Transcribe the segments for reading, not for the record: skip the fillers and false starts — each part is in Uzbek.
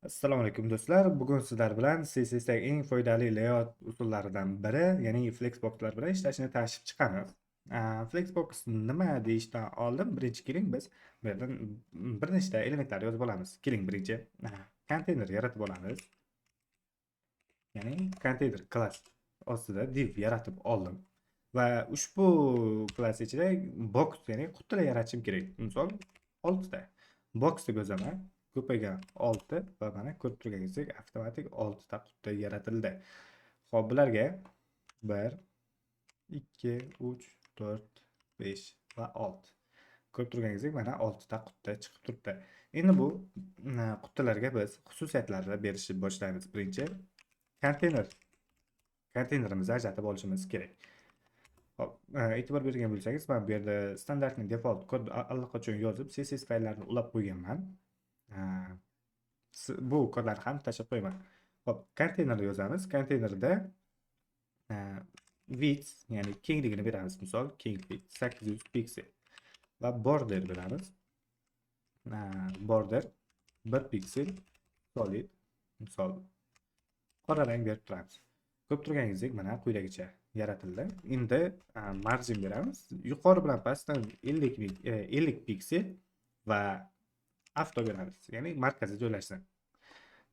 Assalomu alaykum do'stlar. Bugun sizlar bilan CSSdagi eng foydali layout usullaridan biri, ya'ni Flexboxlar bilan ishlashni tashib chiqamiz. Flexbox nima deyishdan oldin birinchi keling biz bu yerdan bir nechta elementlar yozib olamiz. Keling birinchi konteyner yaratib olamiz. Ya'ni konteyner klass ostida div yaratib oldim va ushbu klass ichida box, ya'ni qutilar yaratishim kerak. Misol 6 ta box deb yozaman. Ko'paygan 6 va mana ko'rib turganingizdek avtomatik 6 ta quti yaratildi. Xo'p, bularga 1 2 3 4 5 va 6. Ko'rib turganingizdek mana 6 ta quti chiqib turibdi. Endi bu qutilarga biz xususiyatlarni berishni boshlaymiz. Birinchi konteynerimizni ajratib olishimiz kerak. Hop, e'tibor bergan bo'lsangiz, men bu yerda standartning default kod allaqachon yozib, CSS fayllarni ulab qo'yganman. Bu kodlarni ham tashlab qo'yaman. Hop, konteynerni yozamiz. Konteynerda width, ya'ni kengligini beramiz. Misol, kenglik 800 piksel va border beramiz. Border 1 piksel solid, misol qora rang berib turamiz. Ko'rib turganingizdek mana quyidagicha yaratildi. Endi margin beramiz. Yuqori bilan pastdan 50 piksel va avto beramiz. Ya'ni markazga joylashsin.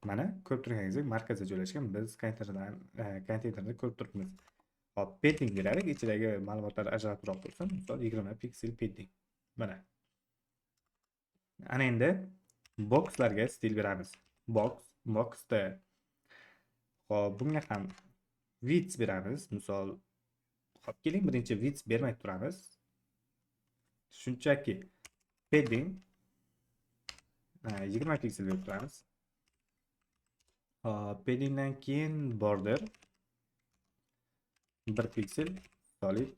Mana ko'rib turganingizdek markazga joylashgan. Biz konteynerni ko'rib turibmiz. Hop, padding beraylik. Ichidagi ma'lumotlar ajralibroq bo'lsin. Misol 20 piksel padding. Mana. Ana endi boxlarga stil beramiz. Boxda hop, bunga ham width beramiz. Misol, hop, keling birinchi width bermay turamiz. Shunchaki padding 20 piksel berib turamiz. Paddingdan keyin border 1 piksel solid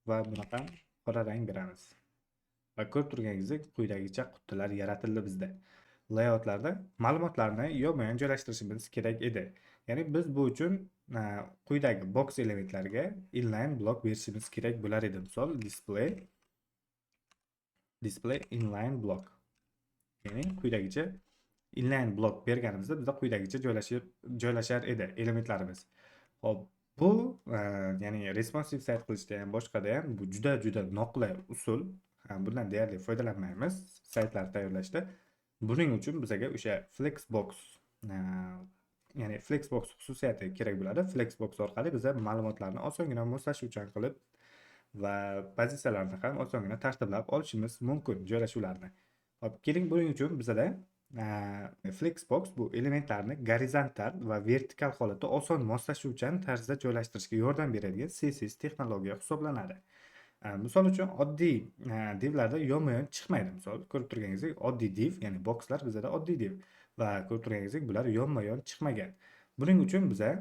va bunaqa qora rang beramiz. Va ko'rib turganingizdek quyidagicha qutilar yaratildi bizda. Layoutlarda ma'lumotlarni yonma-yon joylashtirishimiz kerak edi. Ya'ni biz bu uchun quyidagi box elementlariga inline block berishimiz kerak bo'lar edi. Misol display inline block. Ya'ni quyidagicha inline block berganimizda bizda quyidagicha joylashar edi elementlarimiz. Hop, bu ya'ni responsive site qilishda ham boshqada ham bu juda noqulay usul. Bundan deyarli foydalanmaymiz saytlar tayyorlashda. Buning uchun bizga o'sha Flexbox ya'ni Flexbox xususiyati kerak bo'ladi. Flexbox orqali biz ma'lumotlarni osongina moslashuvchan qilib va pozitsiyalarni ham osongina tartiblab olishimiz mumkin, joylashuvlarni. Hop, keling buning uchun bizda Flexbox bu elementlarni gorizontal va vertikal holatda oson moslashuvchan tarzda joylashtirishga yordam beradigan CSS texnologiya hisoblanadi. Misol uchun oddiy divlarda yonma-yon chiqmaydi. Misol ko'rib turganingizdek oddiy div, ya'ni boxlar bizda oddiy div va ko'rib turganingizdek bular yonma-yon chiqmagan. Buning uchun biza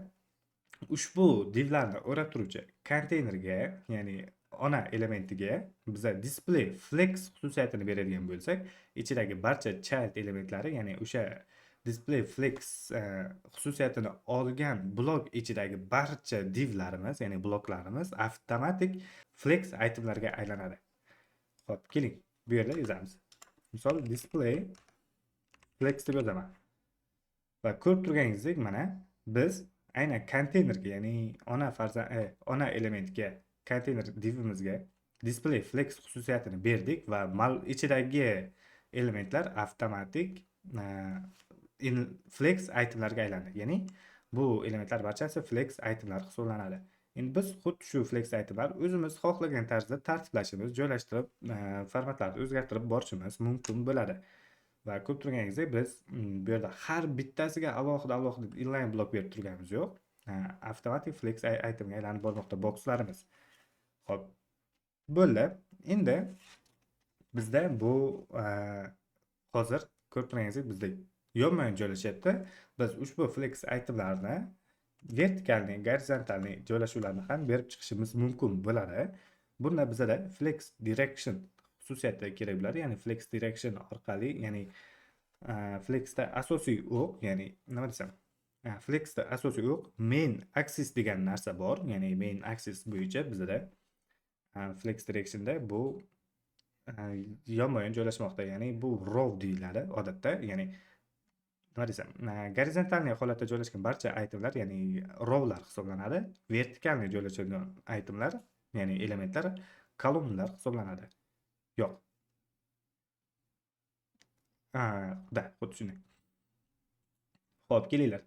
ushbu divlarni o'rab turuvchi konteynerga, ya'ni ona elementiga biza display flex xususiyatini beradigan bo'lsak, ichidagi barcha child elementlari, ya'ni o'sha display flex xususiyatini olgan blok ichidagi barcha divlarimiz, ya'ni bloklarimiz avtomatik flex itemlarga aylanadi. Hop, keling bu yerda yozamiz. Misol display flex deb yozaman. Va ko'rib turganingizdek mana biz aynan konteynerga, ya'ni ona elementga, konteyner divimizga display flex xususiyatini berdik va ichidagi elementlar avtomatik flex itemlarga aylandi. Ya'ni bu elementlar barchasi flex itemlar hisoblanadi. Endi biz xuddi shu flex itemlar o'zimiz xohlagan tarzda tartiblashimiz, joylashtirib, formatlarni o'zgartirib borishimiz mumkin bo'ladi. Va ko'rib turganingizdek biz bu yerda har bittasiga alohida inline blok berib turganimiz yo'q. Avtomatik flex itemga aylanib bormoqda boxlarimiz. Xo'p, bo'ldi. Endi bizda bu hozir ko'rib turganingizdek bizda yonma-yon joylashyapti. Biz ushbu flex itemlarni vertikalni, gorizontalni joylashuvlarni ham berib chiqishimiz mumkin bo'ladi. Bunda bizda flex direction xususiyati kerak bo'ladi. Ya'ni flex direction orqali, ya'ni flexda asosiy o'q, ya'ni nima desam, flexda asosiy o'q main axis degan narsa bor. Ya'ni main axis bo'yicha bizda flex directionda bu yonma-yon joylashmoqda. Ya'ni bu row deyiladi odatda. Ya'ni nima desam, gorizontalniy holatda joylashgan barcha itemlar, ya'ni rowlar hisoblanadi. Vertikalniy joylashgan itemlar, ya'ni elementlar kolumnlar hisoblanadi. Yo'q. Da, xuddi shunday. Xo'p, kelinglar.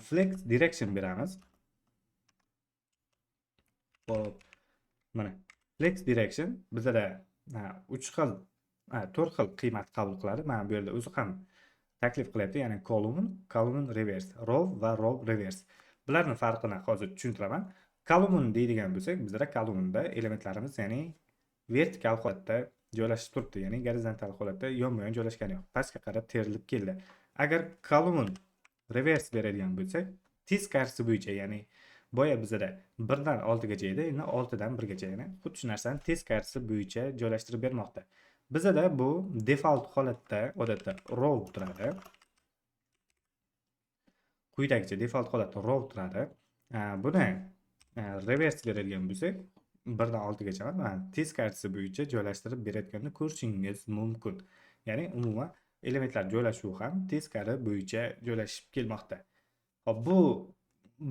Flex direction beramiz. Xo'p, mana flex direction bizada 3 xil, 4 xil qiymat qabul qiladi. Mana bu yerda o'zi ham taklif qilyapti, ya'ni column reverse, row va row reverse. Bularning farqini hozir tushuntiraman. Column deydigan bo'lsak, bizda columnda elementlarimiz, ya'ni vertikal holatda joylashib turibdi, ya'ni gorizontal holatda yonma-yon joylashgani yo'q. Pastga qarab terilib keldi. Agar column reverse beradigan bo'lsak, teskarisi bo'yicha, ya'ni boya bizada 1 dan 6 gacha edi, endi 6 dan 1 gacha, ya'ni xuddi shu narsani teskarisi bo'yicha joylashtirib bermoqda. Bizada bu default holatda odatda row turadi. Quyidagicha default holatda row turadi. Buni reverse beradigan bo'lsak, 1 dan 6 gacha mana teskarisi bo'yicha joylashtirib berayotganini ko'rishingiz mumkin. Ya'ni umuman elementlar joylashuvi ham teskari bo'yicha joylashib kelmoqda. Hop,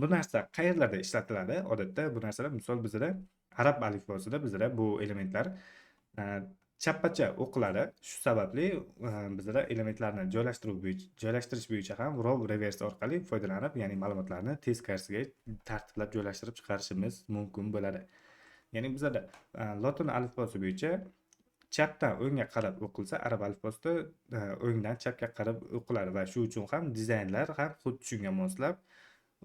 bu narsa qayerlarda ishlatiladi? Odatda bu narsalar, misol bizada arab alifbosida bizada bu elementlar chappacha o'qiladi. Shu sababli bizada elementlarni joylashtirish bo'yicha ham row reverse orqali foydalanib, ya'ni ma'lumotlarni teskarisiga tartiblab joylashtirib chiqarishimiz mumkin bo'ladi. Ya'ni bizada lotin alifbosi bo'yicha chapdan o'ngga qarab o'qilsa, arab alifbosida o'ngdan chapga qarab o'qiladi va shu uchun ham dizaynlar ham xuddi shunga moslab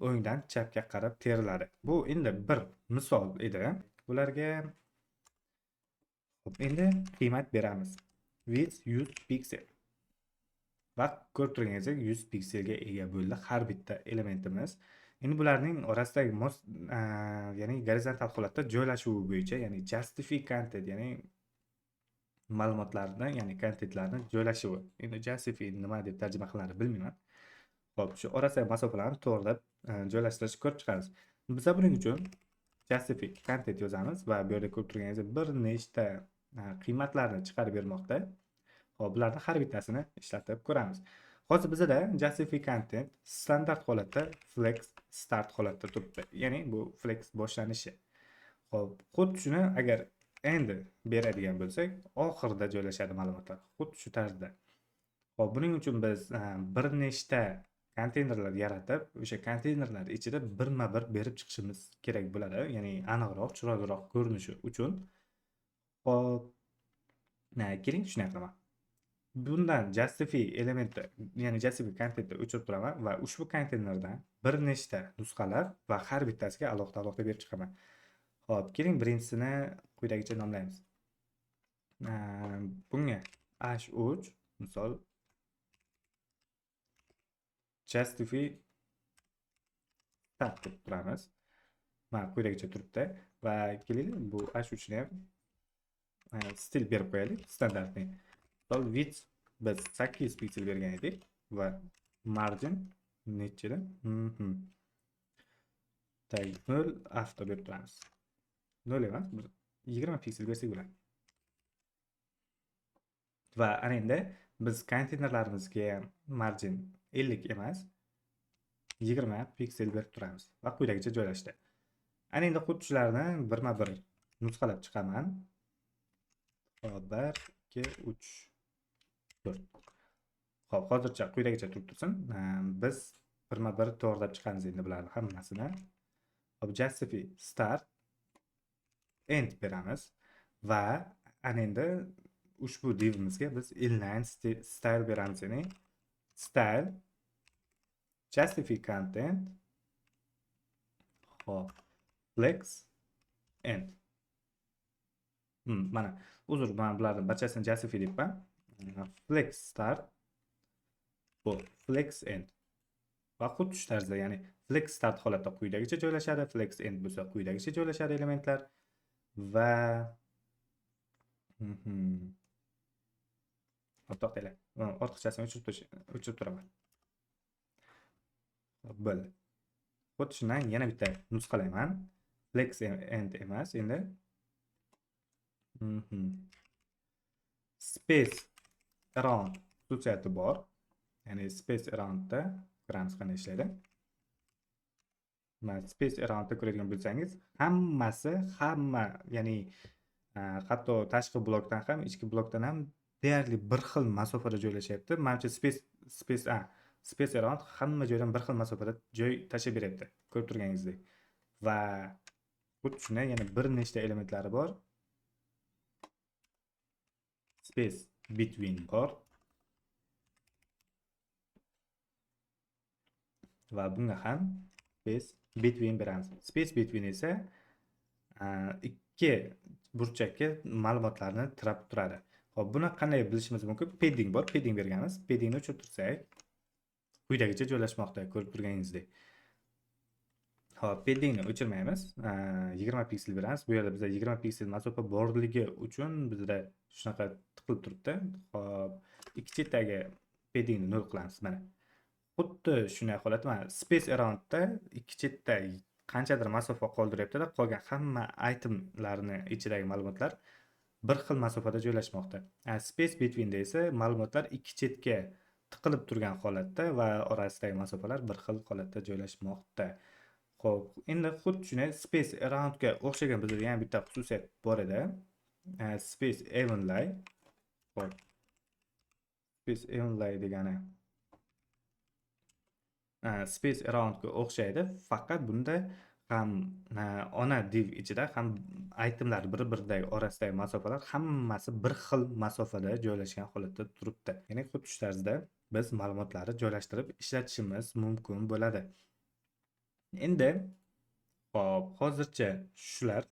o'ngdan chapga qarab teriladi. Bu endi bir misol edi. Bularga endi qiymat beramiz. Width 100 piksel. Va ko'rib turganingizdek 100 pikselga ega bo'ldi har bitta elementimiz. Endi bularning orasidagi ya'ni gorizontal holatda joylashuvi bo'yicha, ya'ni justify content, ya'ni ma'lumotlarni, ya'ni kontentlarni joylashuvi. Endi justify nima deb tarjima qilinadi bilmayman. Xo'p, shu orasidagi masofalarni to'g'rilab joylashtirishni ko'rib chiqamiz. Biz buning uchun justify content yozamiz va bu yerda ko'rib turganingizdek bir nechta qiymatlarni chiqarib bermoqda. Xo'p, bularning har bittasini ishlatib ko'ramiz. Hozir bizda justify content standart holatda flex start holatda turibdi. Ya'ni bu flex boshlanishi. Xo'p, xuddi shuni agar endi beradigan bo'lsak, oxirida joylashadi ma'lumotlar. Xuddi shu tarzda. Xo'p, buning uchun biz bir nechta konteynerlar yaratib, o'sha konteynerlar ichida birma-bir berib chiqishimiz kerak bo'ladi. Ya'ni aniqroq, chiroyliroq ko'rinishi uchun. Xo'p, keling shunday qilaman. Bundan justify elementni, ya'ni justify contentni o'chirib turaman va ushbu konteynerdan bir nechta nusxalar va har bittasiga alohida berib chiqaman. Xo'p, keling birinchisini quyidagicha nomlaymiz. Bunga h3 misol justify start deb turamiz. Mana quyidagicha turibdi va keling bu h3 ni ham stil berib qo'yaylik, standartni. Misol width biz 8 piksel bergan edik va margin nechida? Tag 0 avto berib turamiz. 0 emas, 20 piksel bersak bo'ladi. Va ana endi biz konteynerlarimizga margin 50 emas, 20 piksel berib turamiz va quyidagicha joylashdi. Ana endi xuddi shularni birma-bir nusxalab chiqaman. 1 2 3 4. Xo'p, hozircha quyidagicha turib tursin. Biz birma-bir to'g'rilab chiqamiz endi bularning hammasini. Xo'p, justify start end beramiz va ana endi ushbu divimizga biz inline style beramiz, ya'ni style justify content hop flex end. Mana uzr, men bularning barchasini justify deyapman. Flex start bu flex end va xuddi shu tarzda, ya'ni flex start holatda quyidagicha joylashadi, flex end bo'lsa quyidagicha joylashadi elementlar va to'xtanglar, ortiqchasini o'chirib turaman. Bo'ldi. Xuddi shundan yana bitta nusxalayman. Flex end emas, endi space around xususiyati bor. ya'ni space aroundda ko'ramiz qanday ishlaydi. Mana space aroundda ko'radigan bo'lsangiz, hamma, ya'ni hatto tashqi blokdan ham, ichki blokdan ham deyarli bir xil masofada joylashyapti. Menimcha space around hamma joydan bir xil masofada joy tashlab beryapti, ko'rib turganingizdek. Va xuddi shunday yana bir nechta elementlari bor. Space between bor. Va bunga ham space between beramiz. Space between esa ikki burchakka ma'lumotlarni tirab turadi. Xo'p, buni qanday bilishimiz mumkin? Padding bor, padding berganmiz. Paddingni o'chirtirsak, quyidagicha joylashmoqda, ko'rib turganingizdek. Xo'p, paddingni o'chirmaymiz. 20 piksel beramiz. Bu yerda bizda 20 piksel masofa borligi uchun bizda shunaqa tiqilib turibdi. Xo'p, ikki chetdagi paddingni 0 qilamiz mana. Xuddi shunday holat mana space aroundda ikki chetda qanchadir masofa qoldiryapti-da, qolgan hamma itemlarni ichidagi ma'lumotlar bir xil masofada joylashmoqda. Space betweenda esa ma'lumotlar ikki chetga tiqilib turgan holatda va orasidagi masofalar bir xil holatda joylashmoqda. Xo'p, endi xuddi shunday space aroundga o'xshagan bizda yana bitta xususiyat bor edi. Space evenly. Xo'p. Space evenly degani space aroundga o'xshaydi, faqat bunda ham ona div ichida ham itemlar bir-biridagi orasidagi masofalar hammasi bir xil masofada joylashgan holatda turibdi. Ya'ni xuddi shu tarzda biz ma'lumotlarni joylashtirib ishlatishimiz mumkin bo'ladi. Endi hozircha shular.